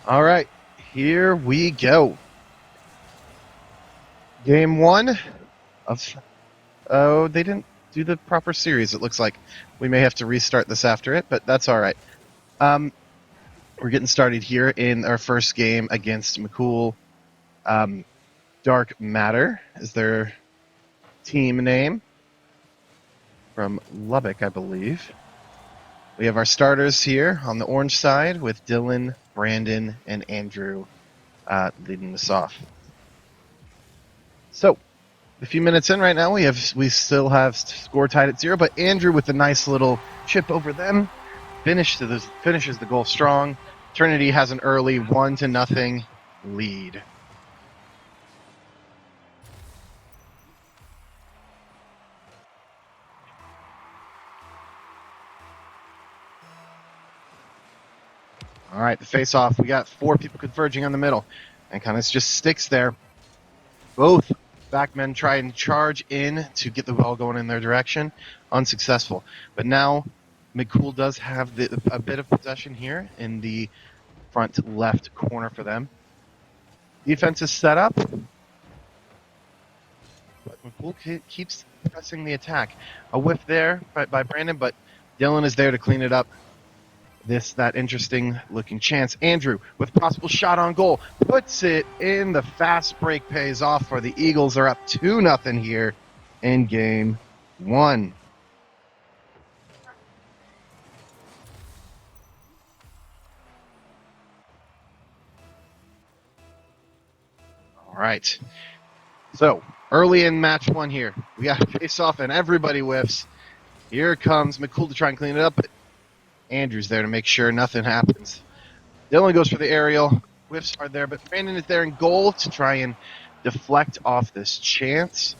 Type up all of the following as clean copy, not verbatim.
All right, here we go. Game one of. Oh, they didn't do the proper series. It looks like we may have to restart this after it, but that's all right. We're getting started here in our first game against McCool. Dark Matter is their team name from Lubbock, I believe. We have our starters here on the orange side with Dylan, Brandon, and Andrew leading us off. So, a few minutes in right now, we still have score tied at 0, but Andrew with a nice little chip over them finishes the goal strong. Trinity has an early 1-0 lead. All right, the face-off. We got 4 people converging on the middle, and kind of just sticks there. Both backmen try and charge in to get the ball going in their direction, unsuccessful. But now McCool does have a bit of possession here in the front left corner for them. Defense is set up, but McCool keeps pressing the attack. A whiff there by Brandon, but Dylan is there to clean it up. That interesting looking chance. Andrew with possible shot on goal puts it in. The fast break pays off for the Eagles. Are up 2-0 here in game one. All right. So early in match one here, we got a face off and everybody whiffs. Here comes McCool to try and clean it up, but Andrew's there to make sure nothing happens. Dylan goes for the aerial. Whiffs are there, but Brandon is there in goal to try and deflect off this chance.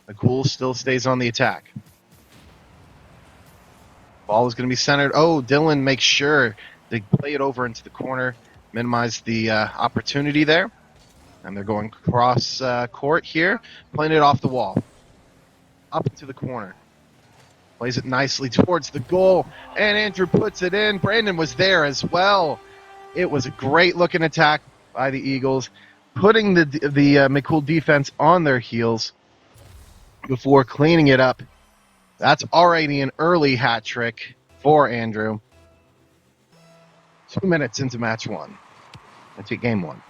McCool still stays on the attack. Ball is going to be centered. Oh, Dylan makes sure to play it over into the corner, minimize the opportunity there. And they're going cross court here, playing it off the wall. Up into the corner. Plays it nicely towards the goal, and Andrew puts it in. Brandon was there as well. It was a great-looking attack by the Eagles, putting the McCool defense on their heels before cleaning it up. That's already an early hat trick for Andrew. 2 minutes into match one. Into game one.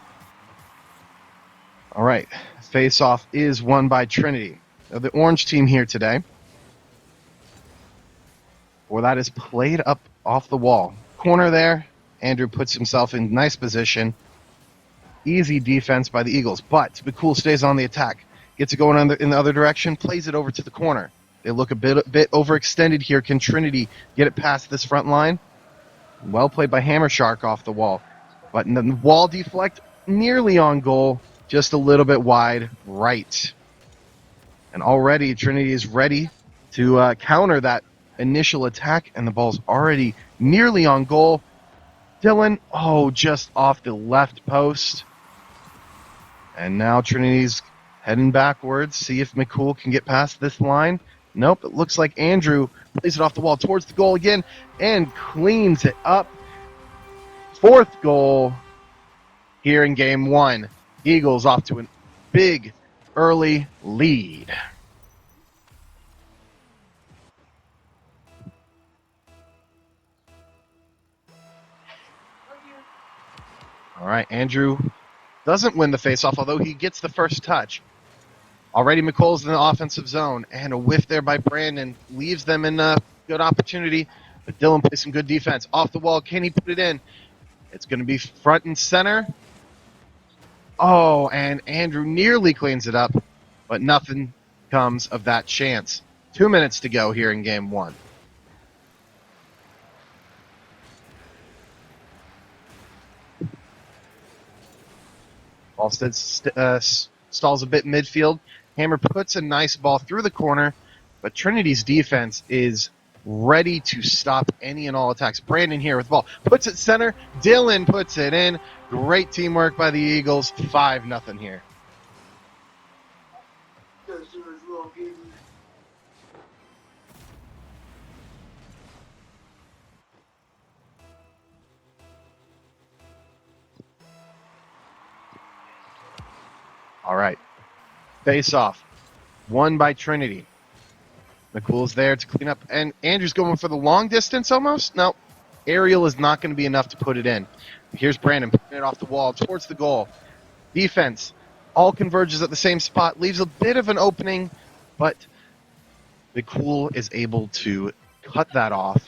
All right, face-off is won by Trinity. Now, the orange team here today. Well, that is played up off the wall. Corner there. Andrew puts himself in nice position. Easy defense by the Eagles, but McCool stays on the attack. Gets it going in the other direction, plays it over to the corner. They look a bit overextended here. Can Trinity get it past this front line? Well played by Hammer Shark off the wall. But the wall deflect nearly on goal, just a little bit wide right. And already Trinity is ready to counter that initial attack, and the ball's already nearly on goal. Dylan, just off the left post. And now Trinity's heading backwards, see if McCool can get past this line. Nope, it looks like Andrew plays it off the wall towards the goal again and cleans it up. 4th goal here in game one. Eagles off to a big early lead. All right, Andrew doesn't win the faceoff, although he gets the first touch. Already McCool's in the offensive zone, and a whiff there by Brandon leaves them in a good opportunity. But Dylan plays some good defense. Off the wall, can he put it in? It's going to be front and center. Oh, and Andrew nearly cleans it up, but nothing comes of that chance. 2 minutes to go here in game one. Alstead stalls a bit in midfield. Hammer puts a nice ball through the corner, but Trinity's defense is ready to stop any and all attacks. Brandon here with the ball. Puts it center. Dylan puts it in. Great teamwork by the Eagles. 5-0 here. All right. Face off. Won by Trinity. McCool's there to clean up. And Andrew's going for the long distance almost. No. Aerial is not going to be enough to put it in. Here's Brandon putting it off the wall towards the goal. Defense all converges at the same spot. Leaves a bit of an opening, but McCool is able to cut that off.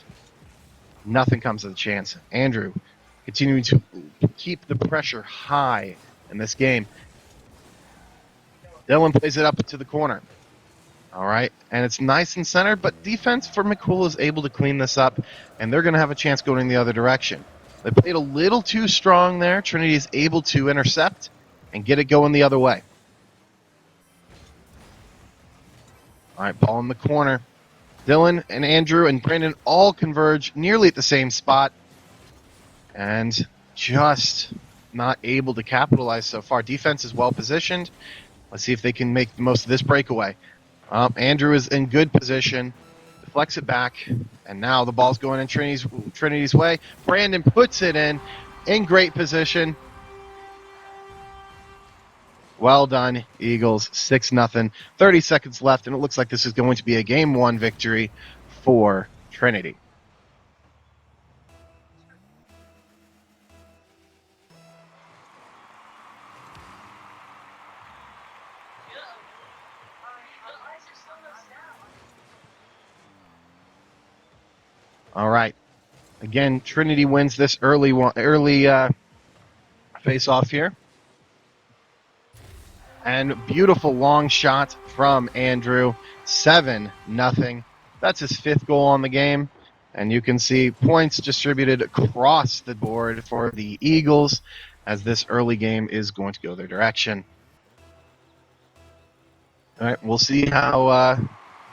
Nothing comes of the chance. Andrew continuing to keep the pressure high in this game. Dylan plays it up to the corner. All right, and it's nice and centered, but defense for McCool is able to clean this up, and they're going to have a chance going the other direction. They played a little too strong there. Trinity is able to intercept and get it going the other way. All right, ball in the corner. Dylan and Andrew and Brandon all converge nearly at the same spot, and just not able to capitalize so far. Defense is well positioned. Let's see if they can make the most of this breakaway. Andrew is in good position. Deflects it back, and now the ball's going in Trinity's way. Brandon puts it in great position. Well done, Eagles. 6-0. 30 seconds left, and it looks like this is going to be a Game 1 victory for Trinity. All right. Again, Trinity wins this early face-off here. And beautiful long shot from Andrew. 7-0. That's his 5th goal on the game. And you can see points distributed across the board for the Eagles as this early game is going to go their direction. All right, we'll see how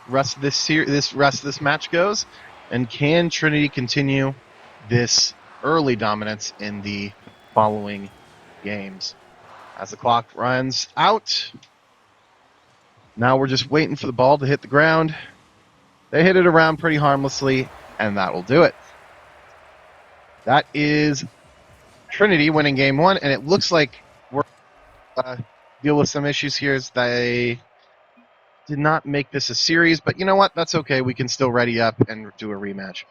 rest of this match goes. And can Trinity continue this early dominance in the following games? As the clock runs out, now we're just waiting for the ball to hit the ground. They hit it around pretty harmlessly, and that will do it. That is Trinity winning Game 1, and it looks like we're deal with some issues here as they did not make this a series, but you know what? That's okay. We can still ready up and do a rematch.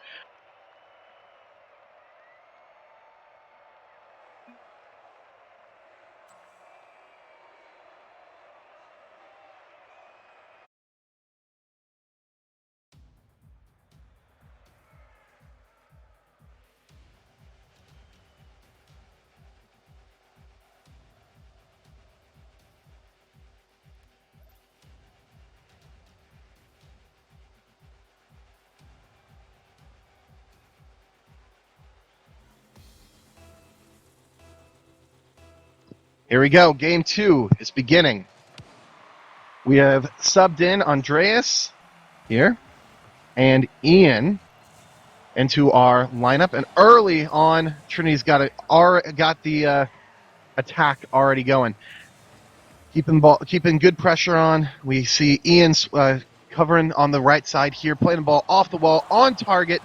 Here we go. Game 2 is beginning. We have subbed in Andreas here and Ian into our lineup. And early on, Trinity's got the attack already going. Keeping good pressure on. We see Ian covering on the right side here, playing the ball off the wall, on target.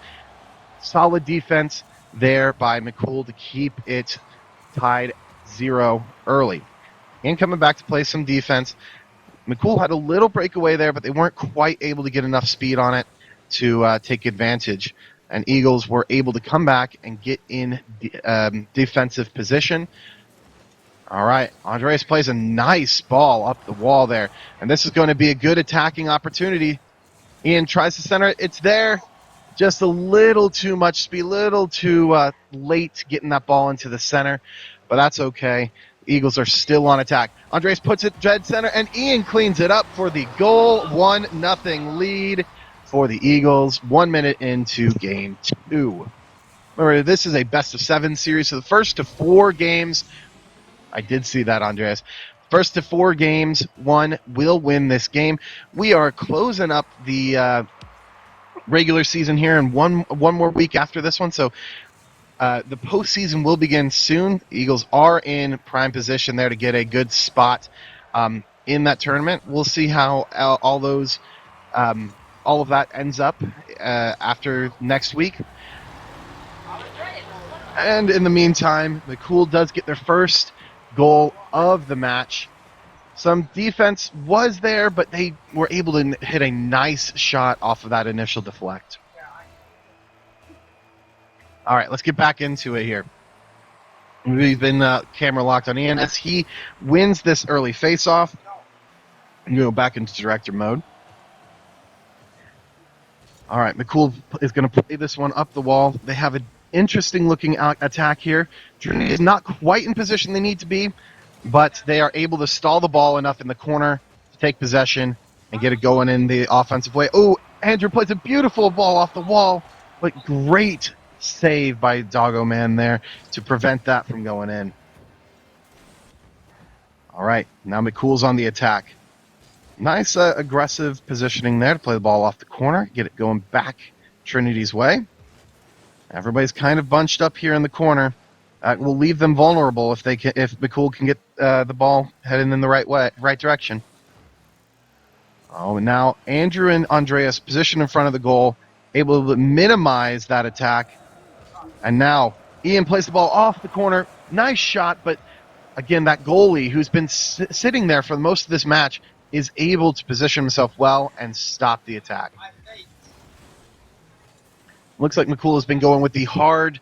Solid defense there by McCool to keep it tied 0 early. And coming back to play some defense. McCool had a little breakaway there, but they weren't quite able to get enough speed on it to take advantage. And Eagles were able to come back and get in defensive position. All right, Andreas plays a nice ball up the wall there. And this is going to be a good attacking opportunity. Ian tries to center it. It's there. Just a little too much speed, a little too late getting that ball into the center. But that's okay. Eagles are still on attack. Andres puts it dead center, and Ian cleans it up for the goal. 1-0 lead for the Eagles. 1 minute into Game 2. Remember, this is a best-of-7 series, so the first to 4 games, I did see that, Andres. First to 4 games, one will win this game. We are closing up the regular season here in one more week after this one, so the postseason will begin soon. The Eagles are in prime position there to get a good spot in that tournament. We'll see how all of that ends up after next week. And in the meantime, McCool does get their first goal of the match Some defense was there, but they were able to hit a nice shot off of that initial deflect. All right, let's get back into it here. We've been camera locked on Ian as he wins this early face-off. And go back into director mode. All right, McCool is going to play this one up the wall. They have an interesting-looking attack here. Trinity is not quite in position they need to be, but they are able to stall the ball enough in the corner to take possession and get it going in the offensive way. Oh, Andrew plays a beautiful ball off the wall, but great save by Doggo Man there to prevent that from going in. All right, now McCool's on the attack. Nice aggressive positioning there to play the ball off the corner, get it going back Trinity's way. Everybody's kind of bunched up here in the corner. Will leave them vulnerable if McCool can get the ball heading in the right direction. Oh, and now Andrew and Andreas position in front of the goal, able to minimize that attack. And now Ian plays the ball off the corner. Nice shot, but again, that goalie who's been sitting there for most of this match is able to position himself well and stop the attack. Looks like McCool has been going with the hard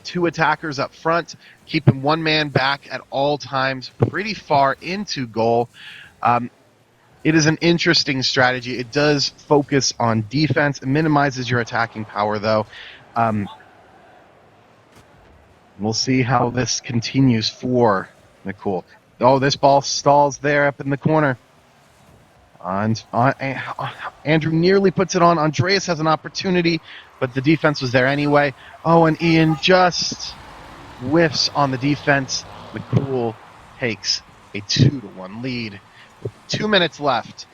two attackers up front, keeping one man back at all times, pretty far into goal. It is an interesting strategy. It does focus on defense. It minimizes your attacking power, though. We'll see how this continues for McCool. Oh, this ball stalls there up in the corner. Andrew nearly puts it on. Andreas has an opportunity, but the defense was there anyway. Oh, and Ian just whiffs on the defense. McCool takes a 2-1 lead. 2 minutes left.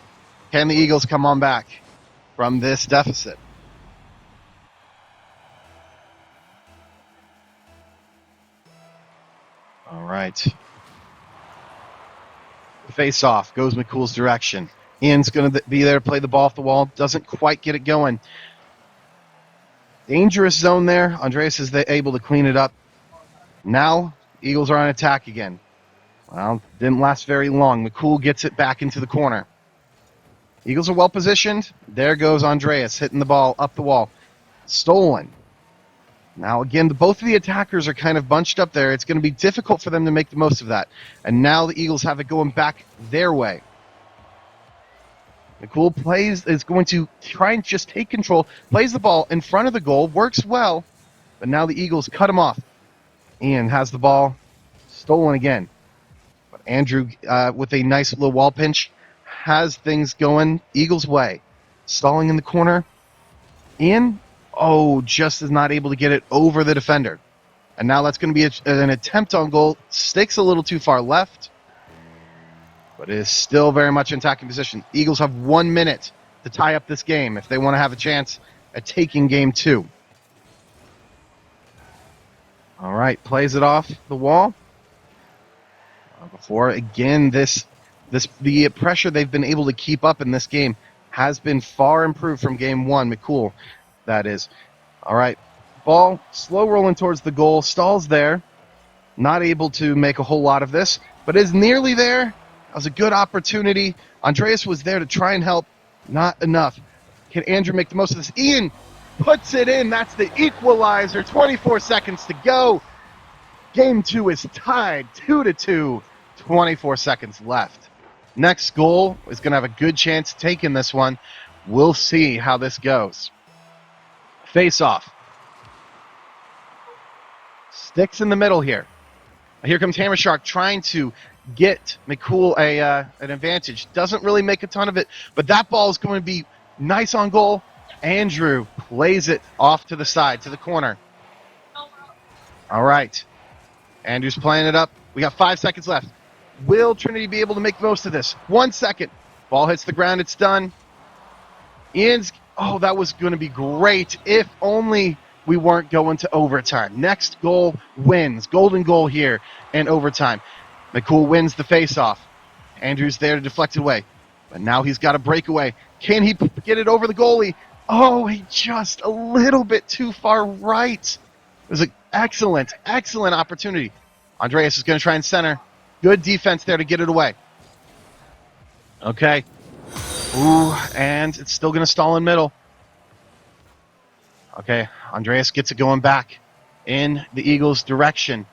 Can the Eagles come on back from this deficit? All right. Face off. Goes McCool's direction. Ian's going to be there to play the ball off the wall. Doesn't quite get it going. Dangerous zone there. Andreas is able to clean it up. Now, Eagles are on attack again. Well, didn't last very long. McCool gets it back into the corner. Eagles are well positioned. There goes Andreas hitting the ball up the wall. Stolen. Now, again, both of the attackers are kind of bunched up there. It's going to be difficult for them to make the most of that. And now the Eagles have it going back their way. McCool is going to try and just take control, plays the ball in front of the goal, works well, but now the Eagles cut him off. Ian has the ball, stolen again. But Andrew, with a nice little wall pinch, has things going Eagles' way. Stalling in the corner. Ian, just is not able to get it over the defender. And now that's going to be an attempt on goal. Sticks a little too far left, but is still very much in attacking position. Eagles have 1 minute to tie up this game if they want to have a chance at taking game 2. All right, plays it off the wall. Before, again, the pressure they've been able to keep up in this game has been far improved from game 1. McCool, that is. All right, ball slow rolling towards the goal, stalls there. Not able to make a whole lot of this, but is nearly there. That was a good opportunity. Andreas was there to try and help. Not enough. Can Andrew make the most of this? Ian puts it in. That's the equalizer. 24 seconds to go. Game 2 is tied 2-2. 24 seconds left. Next goal is going to have a good chance of taking this one. We'll see how this goes. Face off. Sticks in the middle here. Here comes Hammer Shark trying to get McCool an advantage. Doesn't really make a ton of it, but that ball is going to be nice on goal. Andrew plays it off to the side, to the corner. All right. Andrew's playing it up. We got 5 seconds left. Will Trinity be able to make the most of this? 1 second. Ball hits the ground. It's done. That was going to be great if only we weren't going to overtime. Next goal wins. Golden goal here in overtime. McCool wins the face-off. Andrew's there to deflect it away. But now he's got a breakaway. Can he get it over the goalie? He just a little bit too far right. It was an excellent opportunity. Andreas is going to try and center. Good defense there to get it away. Okay. Ooh, and it's still going to stall in middle. Okay, Andreas gets it going back in the Eagles' direction.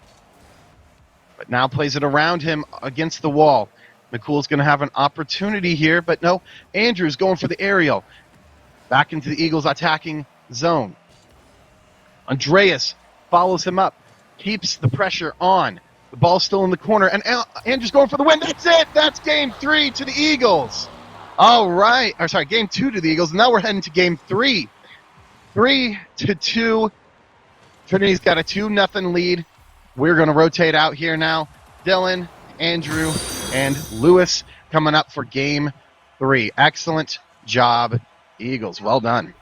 But now plays it around him against the wall. McCool's going to have an opportunity here, but no, Andrew's going for the aerial. Back into the Eagles' attacking zone. Andreas follows him up, keeps the pressure on. The ball's still in the corner, and Andrew's going for the win. That's it. That's game 3 to the Eagles. All right. Or sorry, game 2 to the Eagles. Now we're heading to game 3. 3-2. Trinity's got a 2-0 lead. We're going to rotate out here now. Dylan, Andrew, and Lewis coming up for game 3. Excellent job, Eagles. Well done.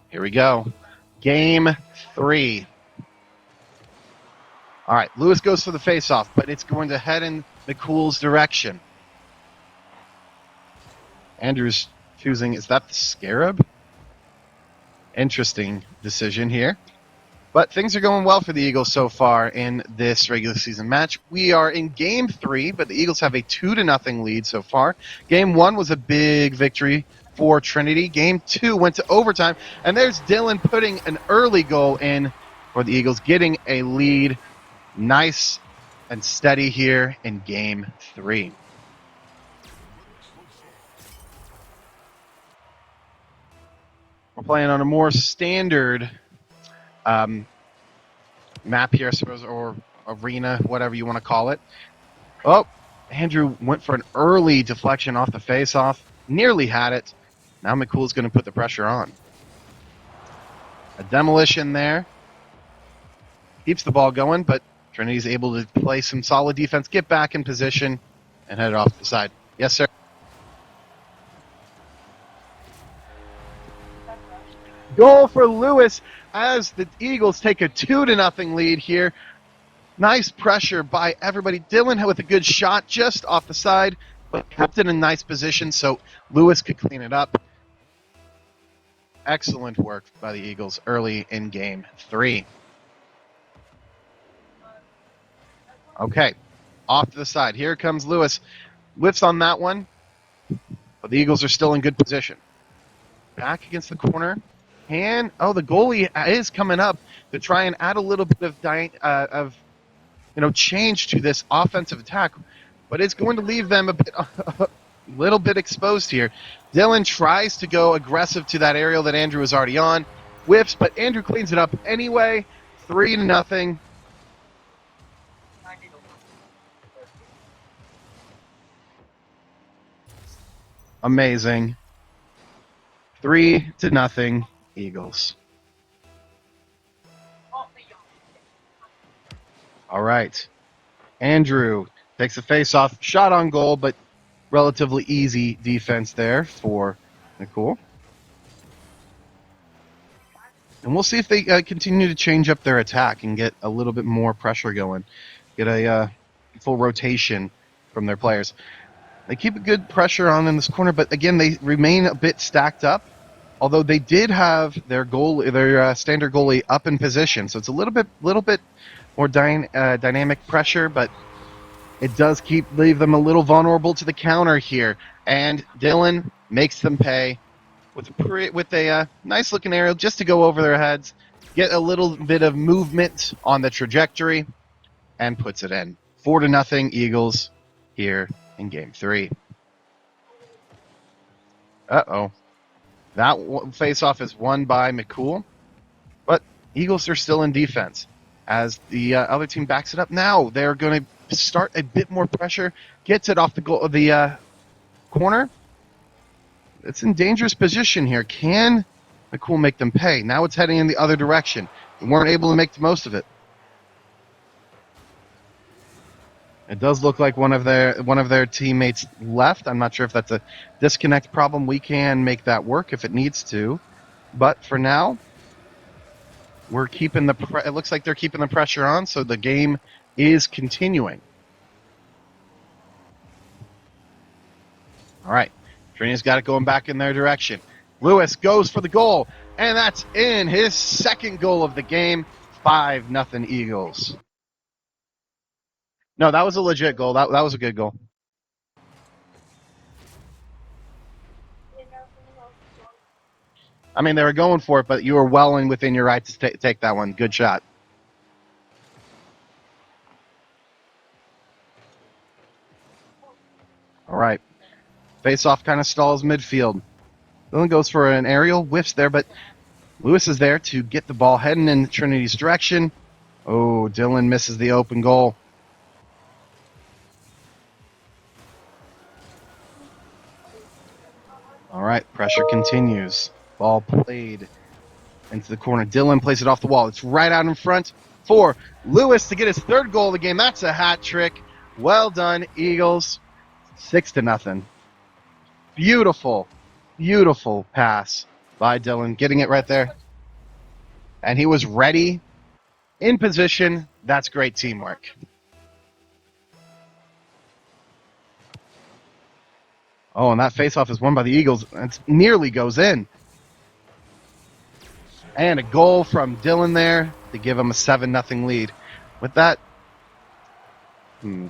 Here we go. Game 3. All right, Lewis goes for the face-off, but it's going to head in McCool's direction. Andrew's choosing, is that the Scarab? Interesting decision here. But things are going well for the Eagles so far in this regular season match. We are in Game 3, but the Eagles have a 2-0 lead so far. Game 1 was a big victory for Trinity. Game 2 went to overtime, and there's Dylan putting an early goal in for the Eagles, getting a lead. Nice and steady here in Game 3. We're playing on a more standard map here, I suppose, or arena, whatever you want to call it. Oh, Andrew went for an early deflection off the face-off. Nearly had it. Now McCool's going to put the pressure on. A demolition there. Keeps the ball going, but Trinity's able to play some solid defense, get back in position, and head it off the side. Yes, sir. Goal for Lewis as the Eagles take a 2-0 lead here. Nice pressure by everybody. Dylan with a good shot just off the side, but kept it in nice position so Lewis could clean it up. Excellent work by the Eagles early in Game 3. Okay, off to the side. Here comes Lewis. Whiffs on that one, but the Eagles are still in good position. Back against the corner. And, the goalie is coming up to try and add a little bit of change to this offensive attack, but it's going to leave them a little bit exposed here. Dylan tries to go aggressive to that aerial that Andrew was already on. Whiffs, but Andrew cleans it up anyway. 3-0. Amazing. 3-0. Eagles. All right. Andrew takes a face-off, shot on goal, but relatively easy defense there for McCool. And we'll see if they continue to change up their attack and get a little bit more pressure going. Get a full rotation from their players. They keep a good pressure on in this corner, but again, they remain a bit stacked up. Although they did have their standard goalie up in position, so it's a little bit more dynamic pressure, but it does leave them a little vulnerable to the counter here. And Dylan makes them pay with a nice looking aerial just to go over their heads, get a little bit of movement on the trajectory, and puts it in. 4-0 Eagles here in in Game 3. Uh-oh. That face-off is won by McCool, but Eagles are still in defense. As the other team backs it up now, they're going to start a bit more pressure, gets it off the corner. It's in dangerous position here. Can McCool make them pay? Now it's heading in the other direction. They weren't able to make the most of it. It does look like one of their teammates left. I'm not sure if that's a disconnect problem. We can make that work if it needs to, but for now, we're keeping it looks like they're keeping the pressure on, so the game is continuing. All right, Trinity's got it going back in their direction. Lewis goes for the goal, and that's in, his second goal of the game. 5-0 Eagles. No, that was a legit goal. That was a good goal. I mean, they were going for it, but you were well within your right to take that one. Good shot. All right. Face-off kind of stalls midfield. Dylan goes for an aerial, whiffs there, but Lewis is there to get the ball heading in Trinity's direction. Oh, Dylan misses the open goal. All right, pressure continues. Ball played into the corner. Dylan plays it off the wall. It's right out in front for Lewis to get his third goal of the game. That's a hat trick. Well done, Eagles. 6-0. Beautiful, beautiful pass by Dylan, getting it right there. And he was ready, in position. That's great teamwork. Oh, and that faceoff is won by the Eagles. It nearly goes in. And a goal from Dylan there to give him a 7-0 lead. With that, McCool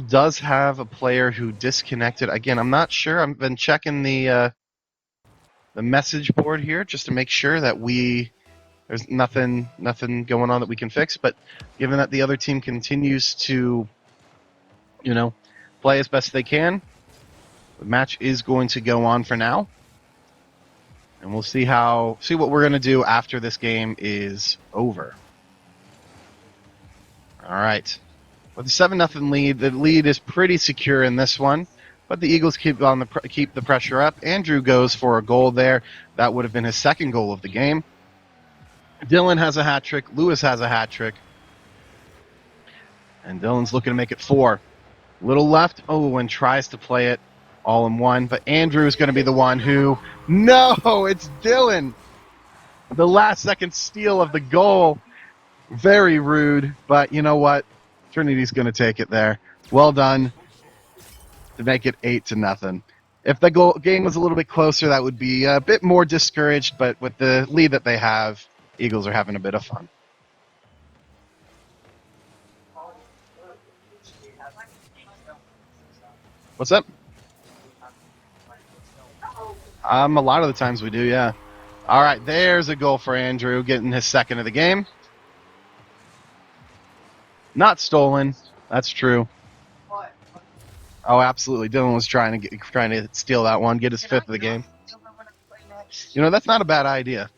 does have a player who disconnected. Again, I'm not sure. I've been checking the message board here just to make sure that there's nothing going on that we can fix. But given that the other team continues to, play as best they can, the match is going to go on for now. And we'll see what we're going to do after this game is over. All right. With a 7-0 lead, the lead is pretty secure in this one, but the Eagles keep the pressure up. Andrew goes for a goal there. That would have been his second goal of the game. Dylan has a hat trick. Lewis has a hat trick. And Dylan's looking to make it 4. Little left. Oh, and tries to play it all in one, but Andrew is going to be the one who... No, it's Dylan. The last-second steal of the goal. Very rude, but you know what? Trinity's going to take it there. Well done to make it 8-0. If the game was a little bit closer, that would be a bit more discouraged, but with the lead that they have, Eagles are having a bit of fun. What's up? A lot of the times we do, yeah. All right, there's a goal for Andrew, getting his second of the game. Not stolen. That's true. Oh, absolutely. Dylan was trying to steal that one, get his 5th of the game. That's not a bad idea.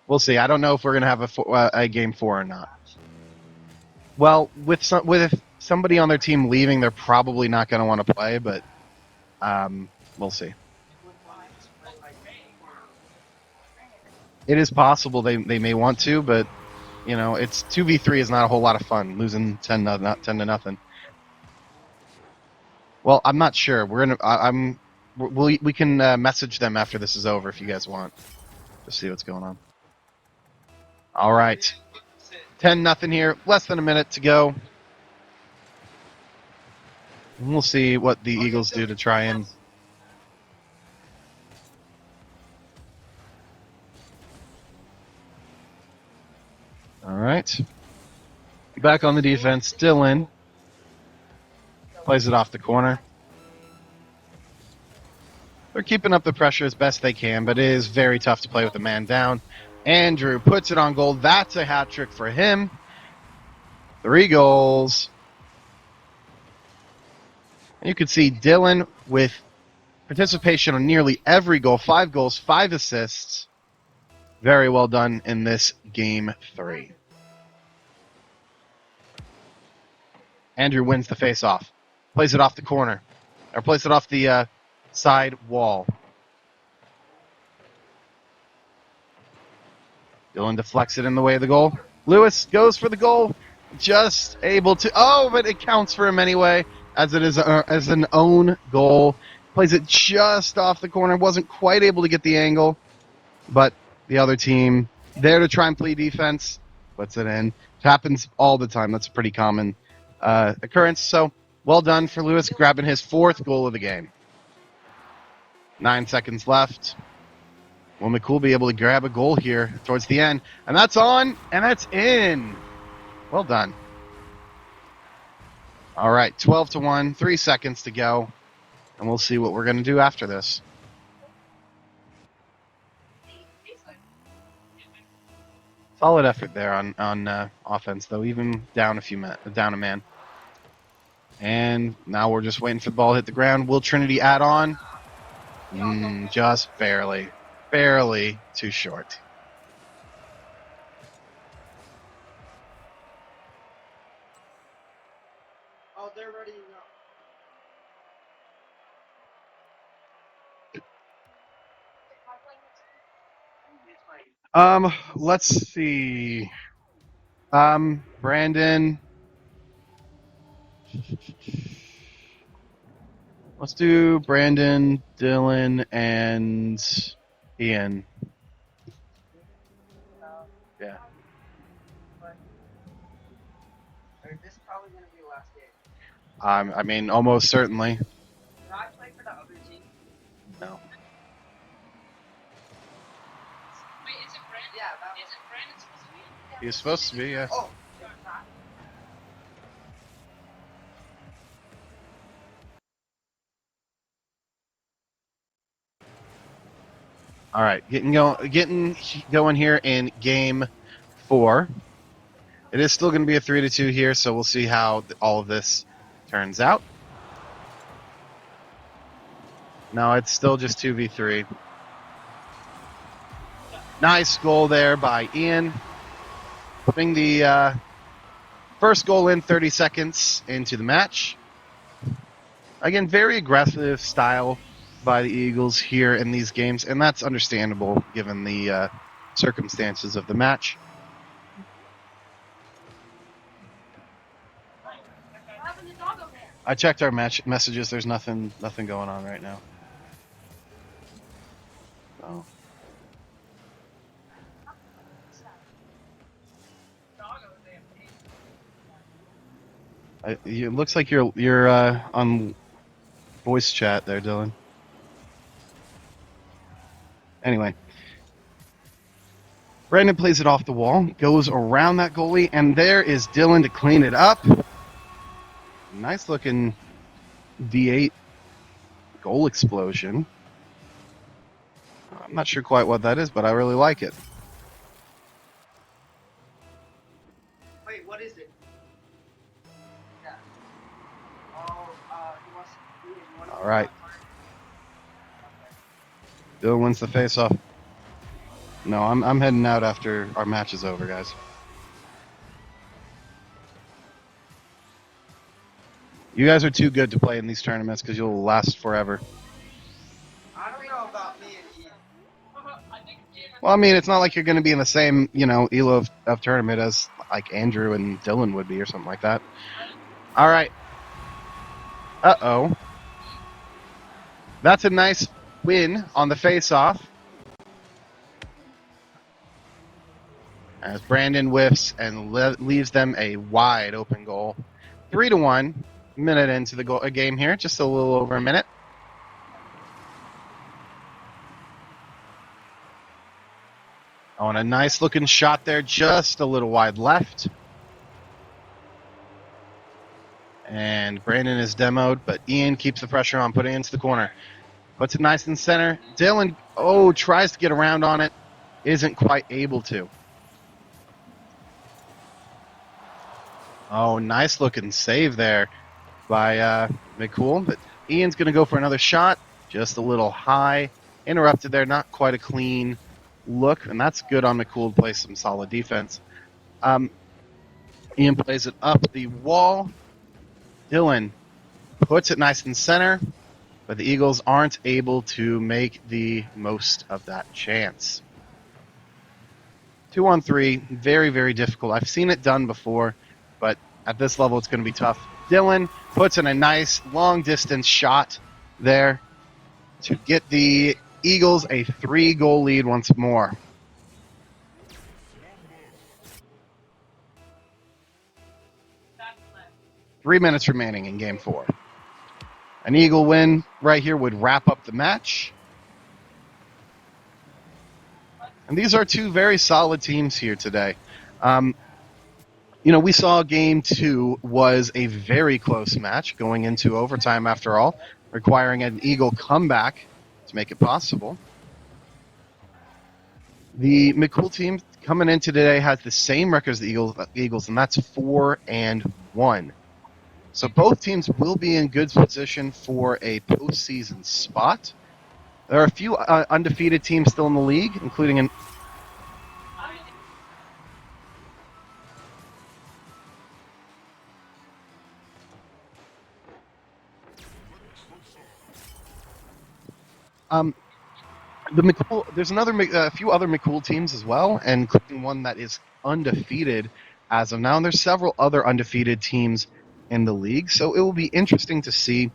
We'll see. I don't know if we're going to have a game 4 or not. Well, with somebody on their team leaving, they're probably not going to want to play, but we'll see. It is possible they may want to, but it's 2v3 is not a whole lot of fun. Losing 10-0. Well, I'm not sure. We can message them after this is over if you guys want to see what's going on. All right, 10-0 here. Less than a minute to go. And we'll see what the Eagles do to try and. All right. Back on the defense, Dylan plays it off the corner. They're keeping up the pressure as best they can, but it is very tough to play with a man down. Andrew puts it on goal. That's a hat trick for him. 3 goals. And you can see Dylan with participation on nearly every goal, 5 goals, 5 assists. Very well done in this game 3. Andrew wins the face-off. Plays it off the corner. Or plays it off the side wall. Dylan deflects it in the way of the goal. Lewis goes for the goal. Just able to... Oh, but it counts for him anyway, as it is as an own goal. Plays it just off the corner. Wasn't quite able to get the angle. But the other team, there to try and play defense, puts it in. It happens all the time. That's a pretty common occurrence. So, well done for Lewis, grabbing his 4th goal of the game. 9 seconds left. Will McCool be able to grab a goal here towards the end? And that's on, and that's in. Well done. All right, 12-1, 3 seconds to go, and we'll see what we're going to do after this. Solid effort there on offense, though, even down a man. And now we're just waiting for the ball to hit the ground. Will Trinity add on? Just barely. Barely too short. Oh, they're ready to go. Let's see. Brandon. Let's do Brandon, Dylan, and Ian. Yeah. This is probably going to be the last game. I mean, almost certainly. Can I play for the other team? No. Wait, is it Brandon? Yeah, Is it Brandon supposed to be? He's supposed to be, yeah. Oh. All right, getting going here in game 4. It is still going to be a 3-2 here, so we'll see how all of this turns out. No, it's still just 2v3. Nice goal there by Ian. Putting the first goal in 30 seconds into the match. Again, very aggressive style by the Eagles here in these games, and that's understandable given the circumstances of the match. I checked our match messages. There's nothing going on right now. So. It looks like you're on voice chat there, Dylan. Anyway, Brandon plays it off the wall, goes around that goalie, and there is Dylan to clean it up. Nice looking D8 goal explosion. I'm not sure quite what that is, but I really like it. Wait, what is it? Yeah. Oh, he wants to do it. All right. Dylan wins the face-off. No, I'm heading out after our match is over, guys. You guys are too good to play in these tournaments because you'll last forever. I don't know about me and Ian. Well, I mean, it's not like you're going to be in the same, ELO of tournament as like Andrew and Dylan would be or something like that. All right. Uh-oh. That's a nice win on the face-off. As Brandon whiffs and leaves them a wide open goal. 3-1. Minute into the game here, just a little over a minute. Oh, and a nice looking shot there, just a little wide left. And Brandon is demoed, but Ian keeps the pressure on, putting it into the corner. Puts it nice in center. Dylan, tries to get around on it. Isn't quite able to. Oh, nice looking save there by McCool. But Ian's going to go for another shot. Just a little high. Interrupted there. Not quite a clean look. And that's good on McCool to play some solid defense. Ian plays it up the wall. Dylan puts it nice in center. But the Eagles aren't able to make the most of that chance. 2-on-3, very, very difficult. I've seen it done before, but at this level it's going to be tough. Dylan puts in a nice long-distance shot there to get the Eagles a 3-goal lead once more. That's left. 3 minutes remaining in Game 4. An Eagle win right here would wrap up the match. And these are two very solid teams here today. We saw Game 2 was a very close match going into overtime after all, requiring an Eagle comeback to make it possible. The McCool team coming in today has the same record as the Eagles, and that's 4-1. So both teams will be in good position for a postseason spot. There are a few undefeated teams still in the league, including the McCool. There's a few other McCool teams as well, and including one that is undefeated as of now. And there's several other undefeated teams in the league, so it will be interesting to see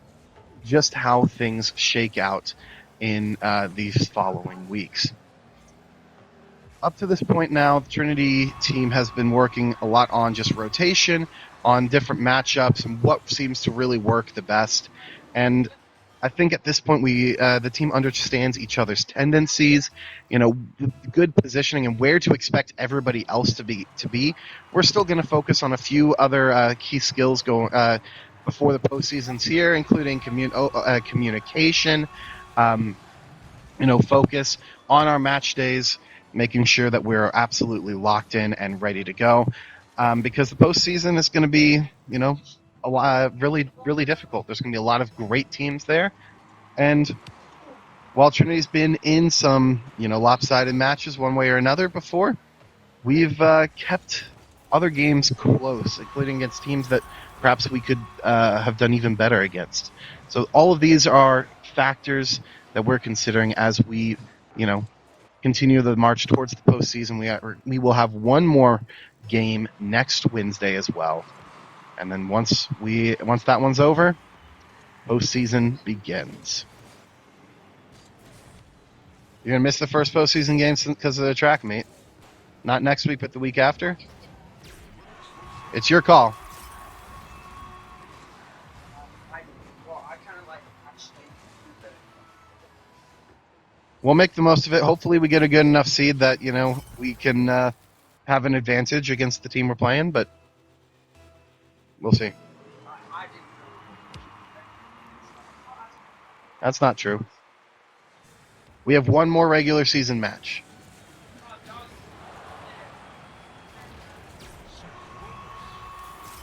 just how things shake out in these following weeks. Up to this point now, the Trinity team has been working a lot on just rotation, on different matchups, and what seems to really work the best. And I think at this point, the team understands each other's tendencies, good positioning, and where to expect everybody else to be. We're still going to focus on a few other key skills going before the postseason's here, including communication, focus on our match days, making sure that we're absolutely locked in and ready to go, because the postseason is going to be, a lot really, really difficult. There's going to be a lot of great teams there, and while Trinity's been in some, lopsided matches one way or another before, we've kept other games close, including against teams that perhaps we could have done even better against. So all of these are factors that we're considering as we, continue the march towards the postseason. We will have one more game next Wednesday as well, and then once that one's over, postseason begins. You're gonna miss the first postseason game because of the track meet. Not next week, but the week after. It's your call. I kind of like actually. We'll make the most of it. Hopefully we get a good enough seed that, we can have an advantage against the team we're playing, but we'll see. I didn't know. That's not true. We have one more regular season match.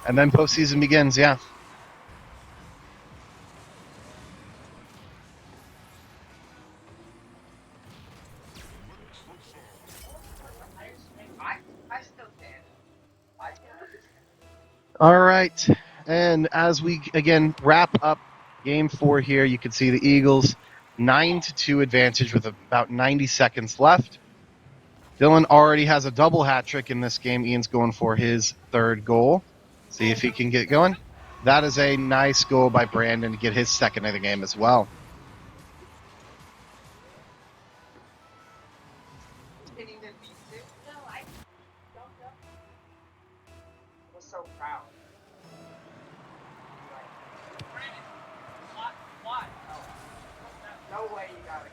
And then postseason begins, yeah. I still can. I can understand. All right. And as we, again, wrap up Game 4 here, you can see the Eagles 9-2 advantage with about 90 seconds left. Dylan already has a double hat trick in this game. Ian's going for his third goal. See if he can get going. That is a nice goal by Brandon to get his second of the game as well. Hitting the beat too. No, I don't know. I was so proud. Brandon, why? No way you got it.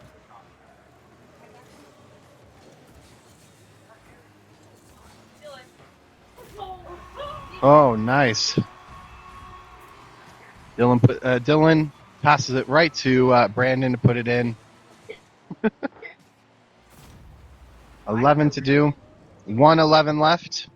Dylan. Oh, nice. Dylan passes it right to Brandon to put it in. 11 to do. 1:11 left.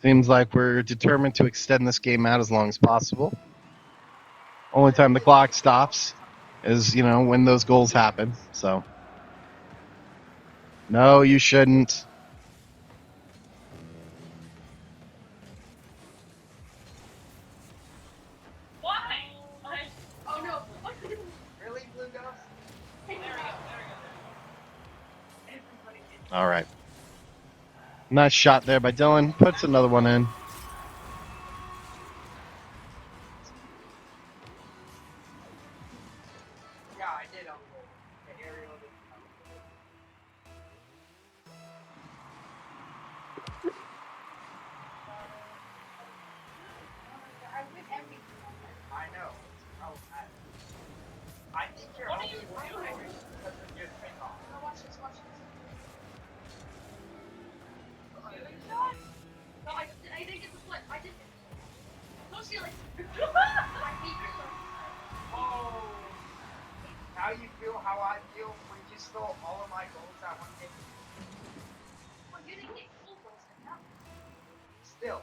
Seems like we're determined to extend this game out as long as possible. Only time the clock stops is, when those goals happen. So, no, you shouldn't. Why? Like, Oh no! Really, Blue Ghost? there we go. Everybody gets All right. Nice shot there by Dylan. Puts another one in. Yeah, I did on goal. The aerial did I know. Oh, I think you're What are only you one doing? because of your kickoff. Ceiling shot? No, I didn't get the flip. I did get the flip. No ceiling. Oh! How you feel? How I feel when you stole all of my goals at one game? Still.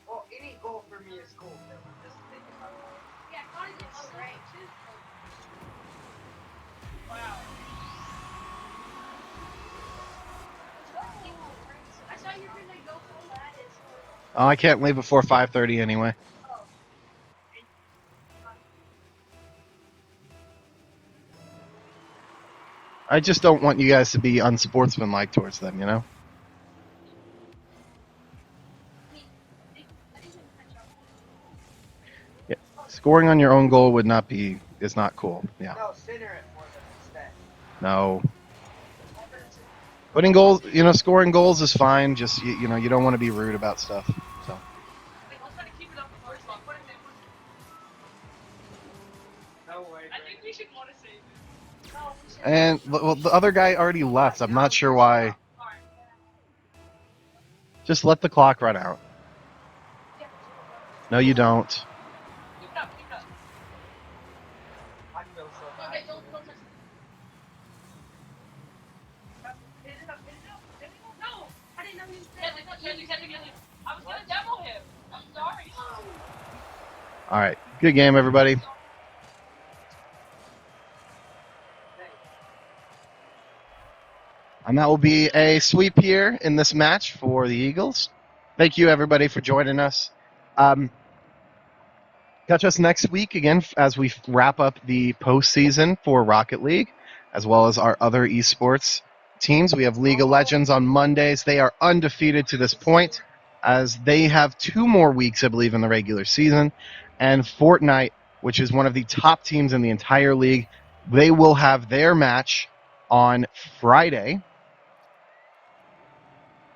Well, any goal for me is cool. Dylan. Just think about that. Wow. Oh, I can't leave before 5:30 anyway. I just don't want you guys to be unsportsmanlike towards them, Yeah. Scoring on your own goal is not cool. Yeah. No, center it for them instead. No. Putting goals, scoring goals is fine. Just you don't want to be rude about stuff. So. Wait, let's try to keep it up the first one. Put it in. No way. I think we should want to save it. And the other guy already left. I'm not sure why. Alright. Just let the clock run out. No, you don't. Keep it up. Keep it up. I feel so bad. Okay, don't touch it. Hit it up. Hit it up. Hit it up. No! I didn't know he was there. Catch it. I was going to demo him. I'm sorry. All right. Good game, everybody. And that will be a sweep here in this match for the Eagles. Thank you, everybody, for joining us. Catch us next week again as we wrap up the postseason for Rocket League, as well as our other esports teams. We have League of Legends on Mondays. They are undefeated to this point, as they have 2 more weeks, I believe, in the regular season. And Fortnite, which is one of the top teams in the entire league, they will have their match on Friday.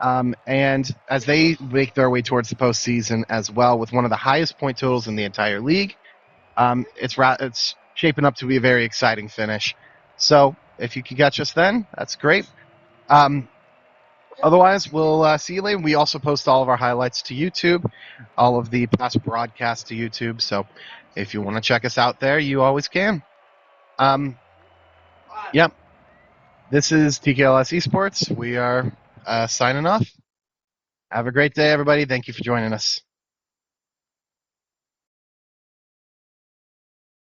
And as they make their way towards the postseason as well, with one of the highest point totals in the entire league, it's shaping up to be a very exciting finish. So if you can catch us then, that's great. Otherwise, we'll see you later. We also post all of our highlights to YouTube, all of the past broadcasts to YouTube. So if you want to check us out there, you always can. Yep. This is TKLS Esports. We are signing off. Have a great day, everybody. Thank you for joining us.